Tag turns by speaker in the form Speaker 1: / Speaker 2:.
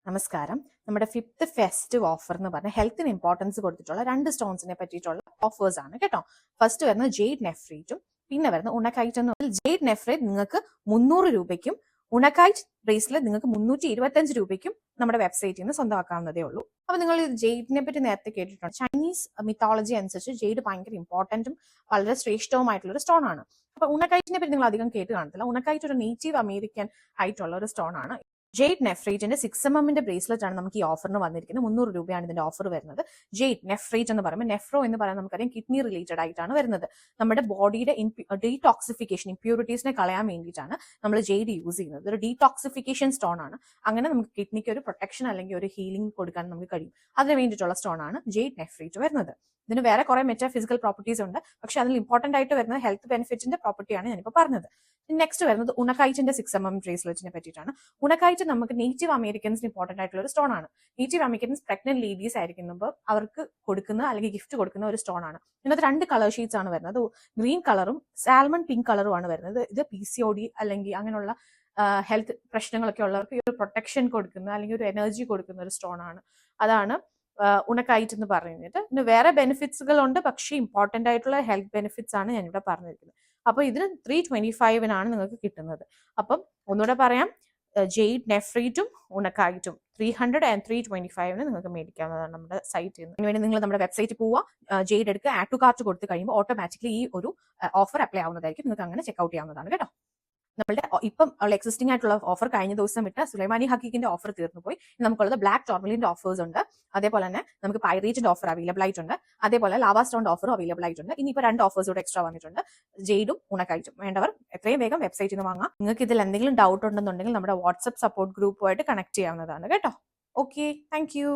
Speaker 1: നമസ്കാരം. നമ്മുടെ 5th festive offer എന്ന് പറഞ്ഞ ഹെൽത്തിന് ഇമ്പോർട്ടൻസ് കൊടുത്തിട്ടുള്ള 2 സ്റ്റോൺസിനെ പറ്റിയിട്ടുള്ള ഓഫേഴ്സ് ആണ് കേട്ടോ. ഫസ്റ്റ് വരുന്നത് ജെയ്ഡ് നെഫ്രീറ്റും പിന്നെ വരുന്നത് ഉണക്കൈറ്റ് എന്ന് പറഞ്ഞാൽ ജെയ്ഡ് നെഫ്രൈറ്റ് നിങ്ങൾക്ക് 300 രൂപയ്ക്കും ഉണക്കൈറ്റ് ബ്രേസ്ലെറ്റ് നിങ്ങൾക്ക് 325 രൂപയ്ക്കും നമ്മുടെ വെബ്സൈറ്റിൽ നിന്ന് സ്വന്തമാക്കാവുന്നതേ ഉള്ളൂ. അപ്പൊ നിങ്ങൾ ജെയ്ഡിനെ പറ്റി നേരത്തെ കേട്ടിട്ടുണ്ട്. ചൈനീസ് മിത്തോളജി അനുസരിച്ച് ജെയ്ഡ് ഭയങ്കര ഇമ്പോർട്ടന്റും വളരെ ശ്രേഷ്ഠവുമായിട്ടുള്ള ഒരു സ്റ്റോൺ ആണ്. അപ്പൊ ഉണക്കൈറ്റിനെ പറ്റി നിങ്ങൾ അധികം കേട്ട് കാണത്തില്ല. ഉണക്കൈറ്റ് ഒരു നേറ്റീവ് അമേരിക്കൻ ആയിട്ടുള്ള ഒരു സ്റ്റോൺ ആണ്. ജെയ്ഡ് നെഫ്രൈറ്റിന്റെ 6mm ബ്രേസ്ലെറ്റ് ആണ് നമുക്ക് ഈ ഓഫറിന് വന്നിരിക്കുന്നത്. 300 രൂപയാണ് ഇതിന്റെ ഓഫർ വരുന്നത്. ജെയ്ഡ് നെഫ്രൈറ്റ് എന്ന് പറയുമ്പോൾ നെഫ്രോ എന്ന് പറയാൻ നമുക്കറിയാം കിഡ്നി റിലേറ്റഡ് ആയിട്ടാണ് വരുന്നത്. നമ്മുടെ ബോഡിയുടെ ഡീടോക്സിഫിക്കേഷൻ ഇമ്പ്യൂരിറ്റീസിനെ കളയാൻ വേണ്ടിയിട്ടാണ് നമ്മൾ ജെയ്ഡ് യൂസ് ചെയ്യുന്നത്. ഒരു ഡീടോക്സിഫിക്കേഷൻ സ്റ്റോൺ ആണ്. അങ്ങനെ നമുക്ക് കിഡ്നിക്ക് ഒരു പ്രൊട്ടക്ഷൻ അല്ലെങ്കിൽ ഒരു ഹീലിംഗ് കൊടുക്കാൻ നമുക്ക് കഴിയും. അതിന് വേണ്ടിയിട്ടുള്ള സ്റ്റോൺ ആണ് ജെയ്ഡ് നെഫ്രൈറ്റ് വരുന്നത്. ഇതിന് വേറെ കുറെ മെറ്റാഫിസിക്കൽ പ്രോപ്പർട്ടീസ് ഉണ്ട്. പക്ഷെ അതിൽ ഇമ്പോർട്ടന്റ് ആയിട്ട് വരുന്നത് ഹെൽത്ത് ബെനിഫിറ്റിന്റെ പ്രോപ്പർട്ടിയാണ് ഞാനിപ്പോൾ പറഞ്ഞത്. നെക്സ്റ്റ് വരുന്നത് ഉണക്കൈറ്റിന്റെ 6mm ബ്രേസ്ലെറ്റിനെ പറ്റിയിട്ടാണ്. ഉണക്കൈറ്റ് നമുക്ക് നേറ്റീവ് അമേരിക്കൻസിന് ഇമ്പോർട്ടന്റ് ആയിട്ടുള്ള ഒരു സ്റ്റോൺ ആണ്. നേറ്റീവ് അമേരിക്കൻസ് പ്രഗ്നന്റ് ലേഡീസ് ആയിരിക്കുമ്പോൾ അവർക്ക് കൊടുക്കുന്ന അല്ലെങ്കിൽ ഗിഫ്റ്റ് കൊടുക്കുന്ന ഒരു സ്റ്റോൺ ആണ്. ഇതിനകത്ത് 2 കളർ ഷീറ്റ്സ് ആണ് വരുന്നത്. ഗ്രീൻ കളറും സാൽമൺ പിങ്ക് കളറും ആണ് വരുന്നത്. ഇത് PCOD അല്ലെങ്കിൽ അങ്ങനെയുള്ള ഹെൽത്ത് പ്രശ്നങ്ങളൊക്കെ ഉള്ളവർക്ക് ഈ ഒരു പ്രൊട്ടക്ഷൻ കൊടുക്കുന്ന അല്ലെങ്കിൽ ഒരു എനർജി കൊടുക്കുന്ന ഒരു സ്റ്റോൺ ആണ്. അതാണ് ഉണക്കൈറ്റ് എന്ന് പറയുന്നത്. പിന്നെ വേറെ ബെനിഫിറ്റ്സുകൾ ഉണ്ട്, പക്ഷേ ഇമ്പോർട്ടന്റ് ആയിട്ടുള്ള ഹെൽത്ത് ബെനിഫിറ്റ്സ് ആണ് ഞാനിവിടെ പറഞ്ഞിരിക്കുന്നത്. അപ്പൊ ഇതിന് 325 നിങ്ങൾക്ക് കിട്ടുന്നത്. അപ്പം ഒന്നുകൂടെ പറയാം, ജെയ്ഡ് നെഫ്രീറ്റും ഉണക്കൈറ്റും 300 and 325 നിങ്ങൾക്ക് മേടിക്കാവുന്നതാണ് നമ്മുടെ സൈറ്റിൽ നിന്ന്. അതിനുവേണ്ടി നിങ്ങൾ നമ്മുടെ വെബ്സൈറ്റിൽ പോവുക, ജെയ്ഡ് എടുക്കുക, ആഡ് ടു കാർട്ട് കൊടുത്ത് കഴിയുമ്പോൾ ഓട്ടോമാറ്റിക്കലി ഈ ഒരു ഓഫർ അപ്ലൈ ആവുന്നതായിരിക്കും. നിങ്ങൾക്ക് അങ്ങനെ ചെക്ക്ഔട്ട് ചെയ്യാവുന്നതാണ് കേട്ടോ. നമ്മളുടെ ഇപ്പം എക്സിസ്റ്റിംഗ് ആയിട്ടുള്ള ഓഫർ കഴിഞ്ഞ ദിവസം വിട്ട സുലൈമാനി ഹക്കീക്കിന്റെ ഓഫർ തീർന്നു പോയി. നമുക്കുള്ളത് ബ്ലാക്ക് ടോർമലിന്റെ ഓഫേഴ്സ് ഉണ്ട്. അതേപോലെ തന്നെ നമുക്ക് പൈറേറ്റിന്റെ ഓഫർ അവൈലബിൾ ആയിട്ടുണ്ട്. അതേപോലെ ലാവാ സ്റ്റോൺ ഓഫറും അവൈലബിൾ ആയിട്ടുണ്ട്. ഇനിയിപ്പോൾ 2 ഓഫേഴ്സ് കൂടെ എക്സ്ട്രാ വന്നിട്ടുണ്ട്. ജെയ്ഡും ഉണക്കൈറ്റും വേണ്ടവർ എത്രയും വേഗം വെബ്സൈറ്റിൽ നിന്ന് വാങ്ങാം. നിങ്ങൾക്ക് ഇതിൽ എന്തെങ്കിലും ഡൗട്ട് ഉണ്ടെന്നുണ്ടെങ്കിൽ നമ്മുടെ വാട്സ്ആപ്പ് സപ്പോർട്ട് ഗ്രൂപ്പുമായിട്ട് കണക്ട് ചെയ്യാവുന്നതാണ് കേട്ടോ. Okay, thank you.